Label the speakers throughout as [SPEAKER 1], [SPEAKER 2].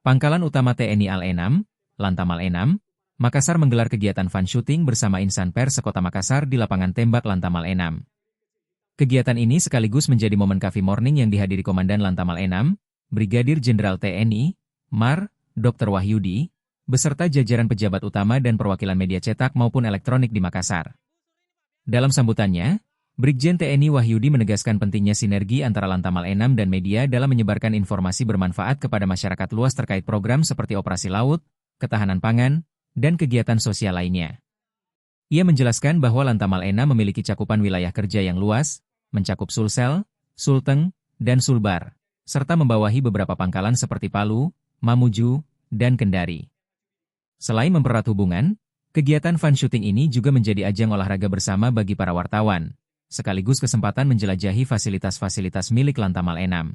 [SPEAKER 1] Pangkalan Utama TNI Al-Enam, Lantamal Enam, Makassar menggelar kegiatan fun shooting bersama insan pers sekota Makassar di lapangan tembak Lantamal Enam. Kegiatan ini sekaligus menjadi momen coffee morning yang dihadiri Komandan Lantamal Enam, Brigadir Jenderal TNI, Mar, Dr. Wahyudi, beserta jajaran pejabat utama dan perwakilan media cetak maupun elektronik di Makassar. Dalam sambutannya, Brigjen TNI Wahyudi menegaskan pentingnya sinergi antara Lantamal Enam dan media dalam menyebarkan informasi bermanfaat kepada masyarakat luas terkait program seperti operasi laut, ketahanan pangan, dan kegiatan sosial lainnya. Ia menjelaskan bahwa Lantamal Enam memiliki cakupan wilayah kerja yang luas, mencakup Sulsel, Sulteng, dan Sulbar, serta membawahi beberapa pangkalan seperti Palu, Mamuju, dan Kendari. Selain mempererat hubungan, kegiatan fun shooting ini juga menjadi ajang olahraga bersama bagi para wartawan, sekaligus kesempatan menjelajahi fasilitas-fasilitas milik Lantamal Enam.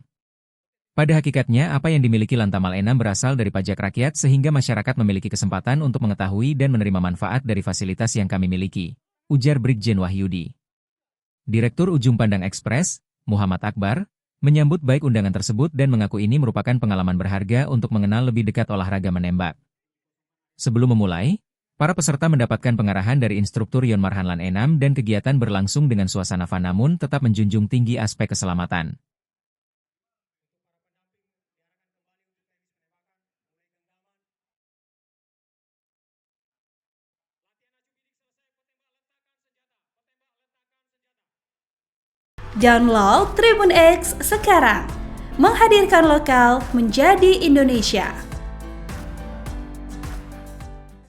[SPEAKER 1] Pada hakikatnya, apa yang dimiliki Lantamal Enam berasal dari pajak rakyat sehingga masyarakat memiliki kesempatan untuk mengetahui dan menerima manfaat dari fasilitas yang kami miliki, ujar Brigjen Wahyudi. Direktur Ujung Pandang Express, Muhammad Akbar, menyambut baik undangan tersebut dan mengaku ini merupakan pengalaman berharga untuk mengenal lebih dekat olahraga menembak. Sebelum memulai, para peserta mendapatkan pengarahan dari instruktur Yon Marhanlan Enam dan kegiatan berlangsung dengan suasana fun namun tetap menjunjung tinggi aspek keselamatan.
[SPEAKER 2] Download Tribun X sekarang, menghadirkan lokal menjadi Indonesia.